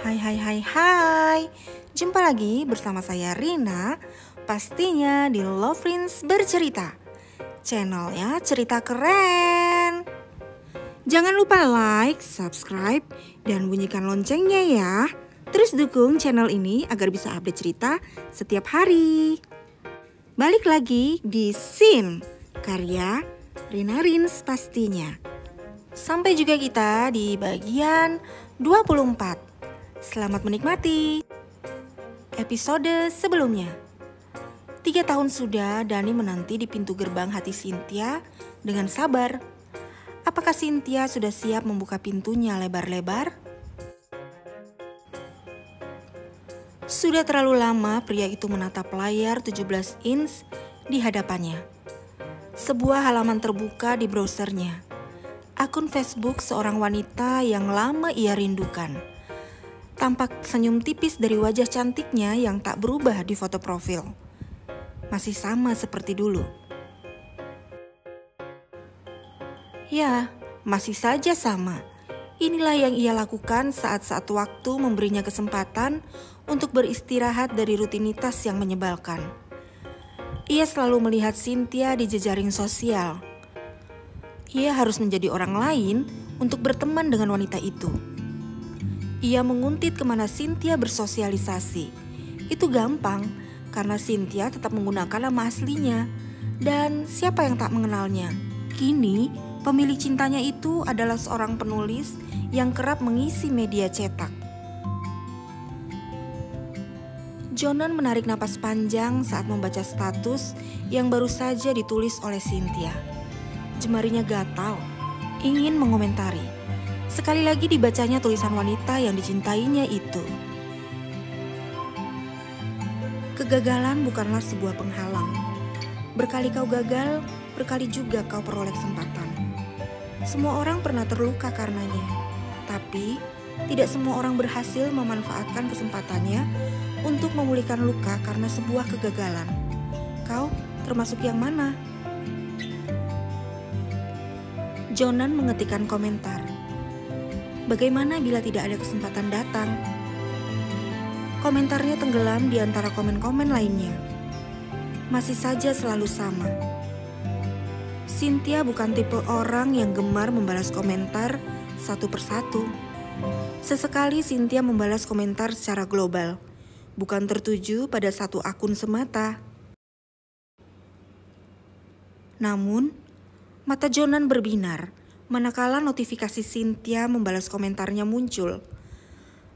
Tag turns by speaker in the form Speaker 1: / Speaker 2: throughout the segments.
Speaker 1: Hai. Jumpa lagi bersama saya Rina, pastinya di Love Rins Bercerita. Channelnya cerita keren. Jangan lupa like, subscribe, dan bunyikan loncengnya ya. Terus dukung channel ini agar bisa update cerita setiap hari. Balik lagi di Scene, karya Rina Rins pastinya. Sampai juga kita di bagian 24. Selamat menikmati episode sebelumnya. 3 tahun sudah Dani menanti di pintu gerbang hati Cynthia dengan sabar. Apakah Cynthia sudah siap membuka pintunya lebar-lebar? Sudah terlalu lama pria itu menatap layar 17 inch di hadapannya. Sebuah halaman terbuka di browsernya. Akun Facebook seorang wanita yang lama ia rindukan. Tampak senyum tipis dari wajah cantiknya yang tak berubah di foto profil. Masih sama seperti dulu. Ya, masih saja sama. Inilah yang ia lakukan saat-saat waktu memberinya kesempatan untuk beristirahat dari rutinitas yang menyebalkan. Ia selalu melihat Cynthia di jejaring sosial. Ia harus menjadi orang lain untuk berteman dengan wanita itu. Ia menguntit kemana Cynthia bersosialisasi. Itu gampang, karena Cynthia tetap menggunakan nama aslinya. Dan siapa yang tak mengenalnya? Kini, pemilik cintanya itu adalah seorang penulis yang kerap mengisi media cetak. Jonan menarik napas panjang saat membaca status yang baru saja ditulis oleh Cynthia. Jemarinya gatal, ingin mengomentari. Sekali lagi dibacanya tulisan wanita yang dicintainya itu. Kegagalan bukanlah sebuah penghalang. Berkali kau gagal, berkali juga kau peroleh kesempatan. Semua orang pernah terluka karenanya. Tapi, tidak semua orang berhasil memanfaatkan kesempatannya untuk memulihkan luka karena sebuah kegagalan. Kau termasuk yang mana? Jonan mengetikkan komentar. Bagaimana bila tidak ada kesempatan datang? Komentarnya tenggelam di antara komen-komen lainnya. Masih saja selalu sama. Cynthia bukan tipe orang yang gemar membalas komentar satu persatu. Sesekali Cynthia membalas komentar secara global, bukan tertuju pada satu akun semata. Namun, mata Jonan berbinar manakala notifikasi Cynthia membalas komentarnya muncul.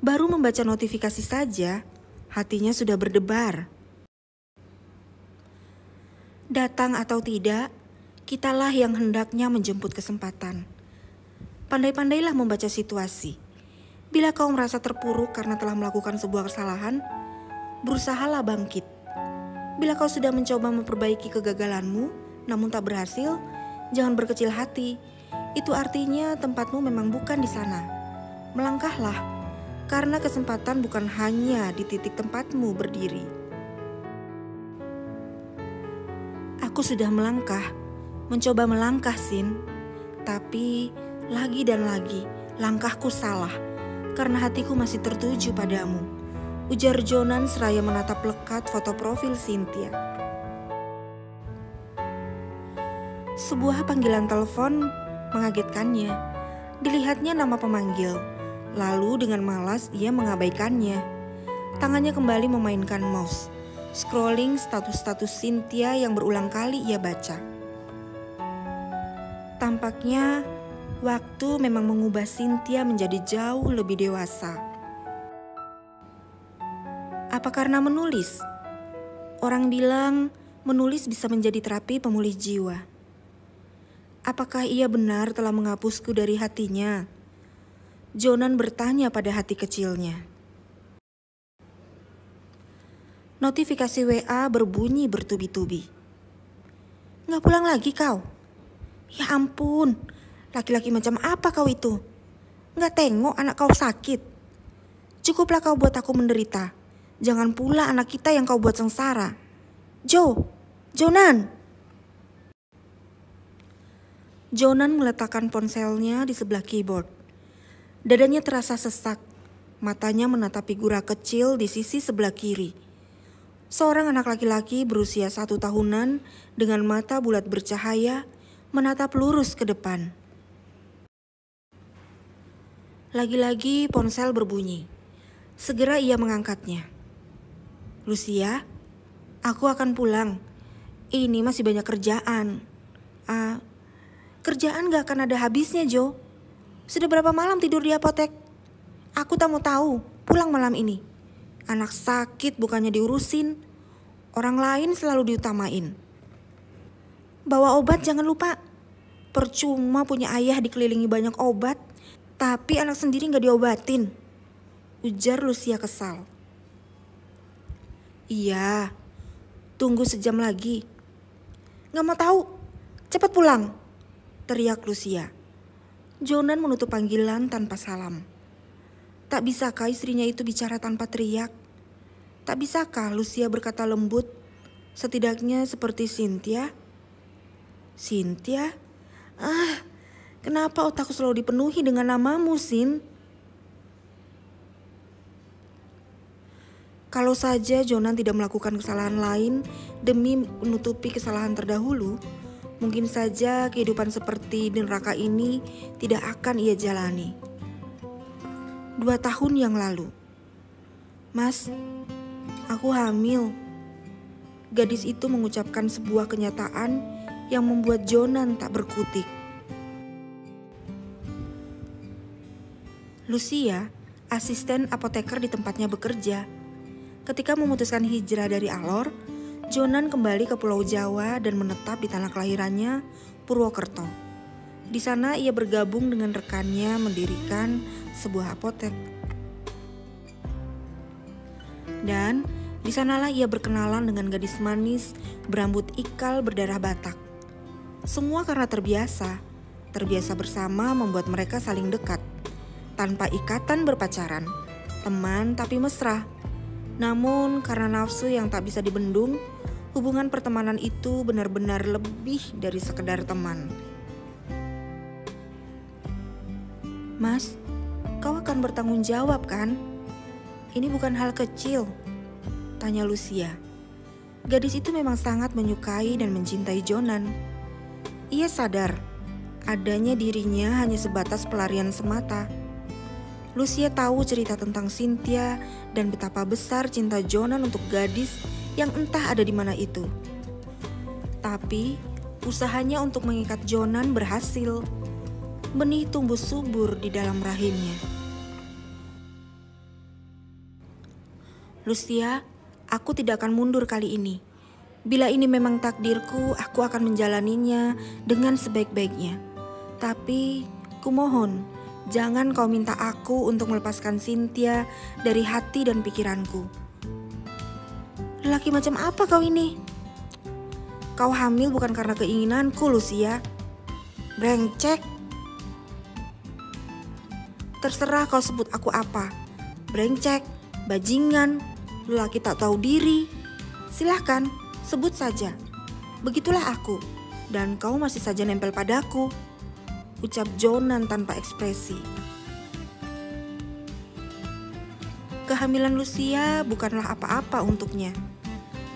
Speaker 1: Baru membaca notifikasi saja, hatinya sudah berdebar. Datang atau tidak, kitalah yang hendaknya menjemput kesempatan. Pandai-pandailah membaca situasi. Bila kau merasa terpuruk karena telah melakukan sebuah kesalahan, berusahalah bangkit. Bila kau sudah mencoba memperbaiki kegagalanmu, namun tak berhasil, jangan berkecil hati. Itu artinya tempatmu memang bukan di sana. Melangkahlah, karena kesempatan bukan hanya di titik tempatmu berdiri. Aku sudah melangkah, mencoba melangkah, Sin. Tapi lagi dan lagi, langkahku salah, karena hatiku masih tertuju padamu. Ujar Jonan seraya menatap lekat foto profil Cynthia. Sebuah panggilan telepon mengagetkannya. Dilihatnya nama pemanggil, lalu dengan malas ia mengabaikannya. Tangannya kembali memainkan mouse, scrolling status-status Cynthia yang berulang kali ia baca. Tampaknya waktu memang mengubah Cynthia menjadi jauh lebih dewasa. Apa karena menulis? Orang bilang menulis bisa menjadi terapi pemulih jiwa. Apakah ia benar telah menghapusku dari hatinya? Jonan bertanya pada hati kecilnya. Notifikasi WA berbunyi bertubi-tubi. Nggak pulang lagi kau? Ya ampun, laki-laki macam apa kau itu? Nggak tengok anak kau sakit? Cukuplah kau buat aku menderita. Jangan pula anak kita yang kau buat sengsara. Jonan! Jonan meletakkan ponselnya di sebelah keyboard. Dadanya terasa sesak. Matanya menatap figura kecil di sisi sebelah kiri. Seorang anak laki-laki berusia 1 tahunan dengan mata bulat bercahaya menatap lurus ke depan. Lagi-lagi ponsel berbunyi. Segera ia mengangkatnya. "Lucia, aku akan pulang. Ini masih banyak kerjaan." Kerjaan gak akan ada habisnya, Jo. Sudah berapa malam tidur di apotek? Aku tak mau tahu, pulang malam ini. Anak sakit bukannya diurusin, orang lain selalu diutamain. Bawa obat jangan lupa. Percuma punya ayah dikelilingi banyak obat, tapi anak sendiri gak diobatin, ujar Lucia kesal. Iya, tunggu sejam lagi. Gak mau tahu, cepat pulang, teriak Lucia. Jonan menutup panggilan tanpa salam. Tak bisakah istrinya itu bicara tanpa teriak? Tak bisakah Lucia berkata lembut, setidaknya seperti Cynthia? Cynthia? Kenapa otakku selalu dipenuhi dengan namamu, Sin? Kalau saja Jonan tidak melakukan kesalahan lain demi menutupi kesalahan terdahulu, mungkin saja kehidupan seperti di neraka ini tidak akan ia jalani. 2 tahun yang lalu. Mas, aku hamil. Gadis itu mengucapkan sebuah kenyataan yang membuat Jonan tak berkutik. Lucia, asisten apoteker di tempatnya bekerja. Ketika memutuskan hijrah dari Alor, Jonan kembali ke Pulau Jawa dan menetap di tanah kelahirannya, Purwokerto. Di sana ia bergabung dengan rekannya mendirikan sebuah apotek. Dan di sanalah ia berkenalan dengan gadis manis berambut ikal berdarah Batak. Semua karena terbiasa bersama membuat mereka saling dekat. Tanpa ikatan berpacaran, teman tapi mesra. Namun karena nafsu yang tak bisa dibendung, hubungan pertemanan itu benar-benar lebih dari sekedar teman. Mas, kau akan bertanggung jawab kan? Ini bukan hal kecil, tanya Lucia. Gadis itu memang sangat menyukai dan mencintai Jonan. Ia sadar, adanya dirinya hanya sebatas pelarian semata. Lucia tahu cerita tentang Cynthia dan betapa besar cinta Jonan untuk gadis yang entah ada di mana itu. Tapi usahanya untuk mengikat Jonan berhasil. Benih tumbuh subur di dalam rahimnya. Lucia, aku tidak akan mundur kali ini. Bila ini memang takdirku, aku akan menjalaninya dengan sebaik-baiknya. Tapi, kumohon, jangan kau minta aku untuk melepaskan Cynthia dari hati dan pikiranku. Lelaki macam apa kau ini? Kau hamil bukan karena keinginanku, Lucia. Brengsek. Terserah kau sebut aku apa. Brengsek, bajingan, lelaki tak tahu diri. Silahkan, sebut saja. Begitulah aku, dan kau masih saja nempel padaku, ucap Jonan tanpa ekspresi. Kehamilan Lucia bukanlah apa-apa untuknya.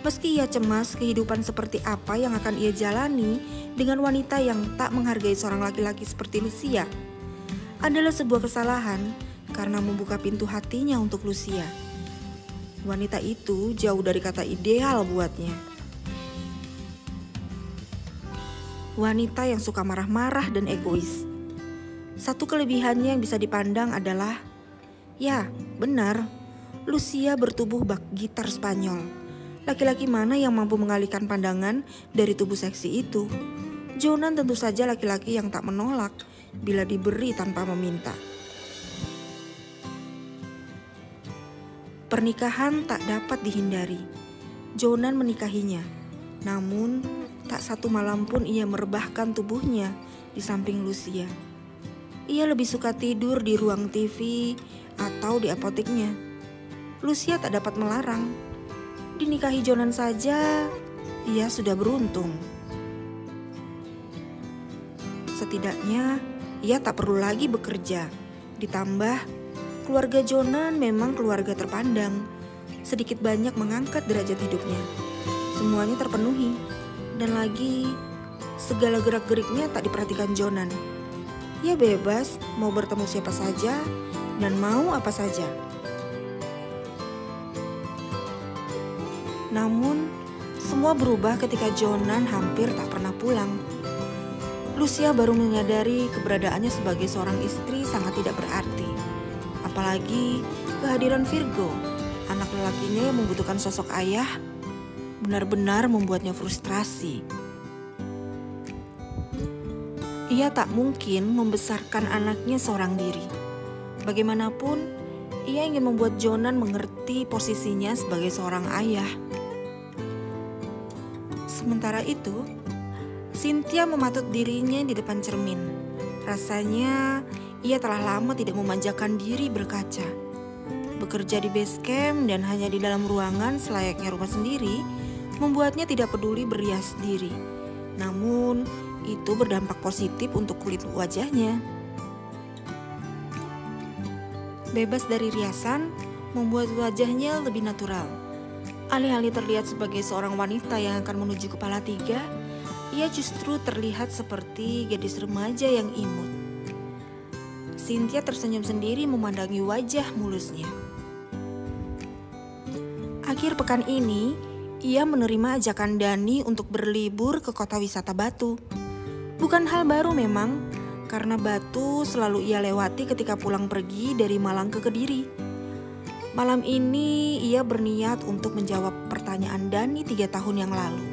Speaker 1: Meski ia cemas kehidupan seperti apa yang akan ia jalani dengan wanita yang tak menghargai seorang laki-laki seperti Lucia, adalah sebuah kesalahan karena membuka pintu hatinya untuk Lucia. Wanita itu jauh dari kata ideal buatnya. Wanita yang suka marah-marah dan egois. Satu kelebihannya yang bisa dipandang adalah, ya benar, Lucia bertubuh bak gitar Spanyol. Laki-laki mana yang mampu mengalihkan pandangan dari tubuh seksi itu? Jonan tentu saja laki-laki yang tak menolak bila diberi tanpa meminta. Pernikahan tak dapat dihindari. Jonan menikahinya, namun tak satu malam pun ia merebahkan tubuhnya di samping Lucia. Ia lebih suka tidur di ruang TV atau di apoteknya. Lucia tak dapat melarang. Dinikahi Jonan saja, ia sudah beruntung. Setidaknya ia tak perlu lagi bekerja. Ditambah Keluarga Jonan memang keluarga terpandang, sedikit banyak mengangkat derajat hidupnya. Semuanya terpenuhi, dan lagi segala gerak-geriknya tak diperhatikan Jonan. Ia bebas mau bertemu siapa saja dan mau apa saja. Namun, semua berubah ketika Jonan hampir tak pernah pulang. Lucia baru menyadari keberadaannya sebagai seorang istri sangat tidak berarti. Apalagi kehadiran Virgo, anak lelakinya yang membutuhkan sosok ayah, benar-benar membuatnya frustrasi. Ia tak mungkin membesarkan anaknya seorang diri. Bagaimanapun, ia ingin membuat Jonan mengerti posisinya sebagai seorang ayah. Sementara itu, Cynthia mematut dirinya di depan cermin. Rasanya ia telah lama tidak memanjakan diri berkaca. Bekerja di base camp dan hanya di dalam ruangan selayaknya rumah sendiri membuatnya tidak peduli berias diri. Namun, itu berdampak positif untuk kulit wajahnya. Bebas dari riasan membuat wajahnya lebih natural. Alih-alih terlihat sebagai seorang wanita yang akan menuju kepala 3, ia justru terlihat seperti gadis remaja yang imut. Cynthia tersenyum sendiri memandangi wajah mulusnya. Akhir pekan ini, ia menerima ajakan Dani untuk berlibur ke kota wisata Batu. Bukan hal baru memang, karena Batu selalu ia lewati ketika pulang pergi dari Malang ke Kediri. Malam ini ia berniat untuk menjawab pertanyaan Dani 3 tahun yang lalu.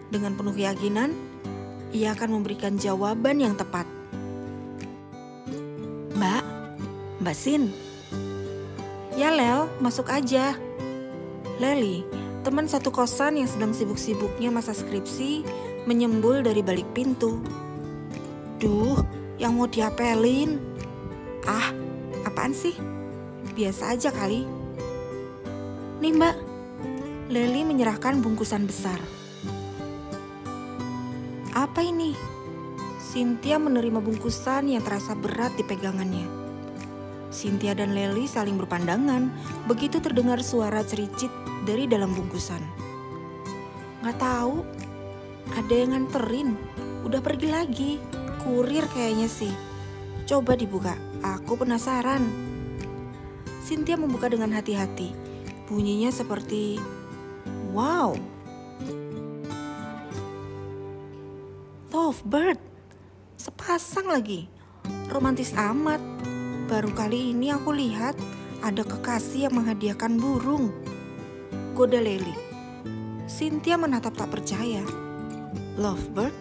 Speaker 1: Dengan penuh keyakinan, ia akan memberikan jawaban yang tepat. Mbak Sin. Ya Lel, masuk aja. Leli, teman satu kosan yang sedang sibuk-sibuknya masa skripsi, menyembul dari balik pintu. Duh, yang mau diapelin. Ah, apaan sih? Biasa aja kali. Nih Mbak, Leli menyerahkan bungkusan besar. Apa ini? Cynthia menerima bungkusan yang terasa berat di pegangannya. Cynthia dan Leli saling berpandangan begitu terdengar suara cericit dari dalam bungkusan. Gak tahu, ada yang nganterin, udah pergi lagi, kurir kayaknya sih. Coba dibuka, aku penasaran. Cynthia membuka dengan hati-hati. Bunyinya seperti, wow. Lovebird, sepasang lagi. Romantis amat. Baru kali ini aku lihat ada kekasih yang menghadiahkan burung. Goda Leli. Cynthia menatap tak percaya. Lovebird?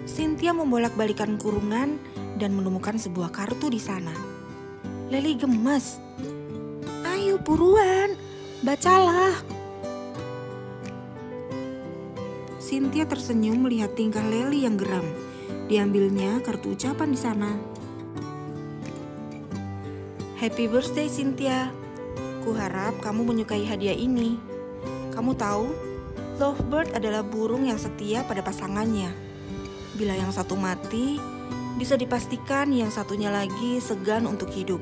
Speaker 1: Cynthia membolak-balikan kurungan dan menemukan sebuah kartu di sana. Leli gemas. Ayo buruan, bacalah. Cynthia tersenyum melihat tingkah Leli yang geram. Diambilnya kartu ucapan di sana. Happy birthday Cynthia. Kuharap kamu menyukai hadiah ini. Kamu tahu, Lovebird adalah burung yang setia pada pasangannya. Bila yang satu mati, bisa dipastikan yang satunya lagi segan untuk hidup.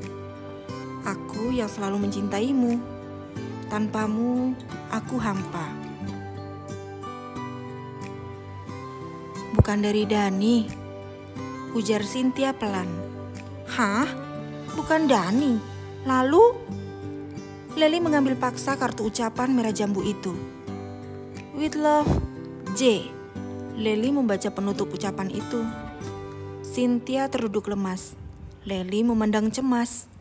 Speaker 1: Aku yang selalu mencintaimu. Tanpamu, aku hampa. Bukan dari Dani, ujar Cynthia pelan. Hah? Bukan Dani? Lalu? Leli mengambil paksa kartu ucapan merah jambu itu. With love, J. Leli membaca penutup ucapan itu. Cynthia terduduk lemas. Leli memandang cemas.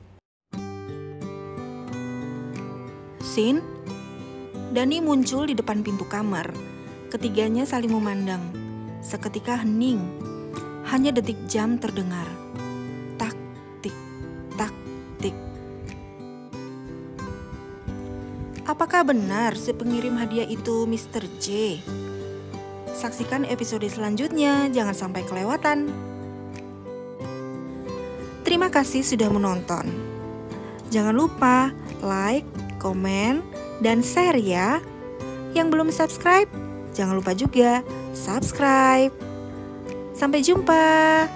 Speaker 1: Sin? Dani muncul di depan pintu kamar. Ketiganya saling memandang. Seketika hening. Hanya detik jam terdengar. Tak, tik, tak, tik. Apakah benar si pengirim hadiah itu Mr. J? Saksikan episode selanjutnya, jangan sampai kelewatan. Terima kasih sudah menonton. Jangan lupa like, komen, dan share ya. Yang belum subscribe, jangan lupa juga subscribe. Sampai jumpa.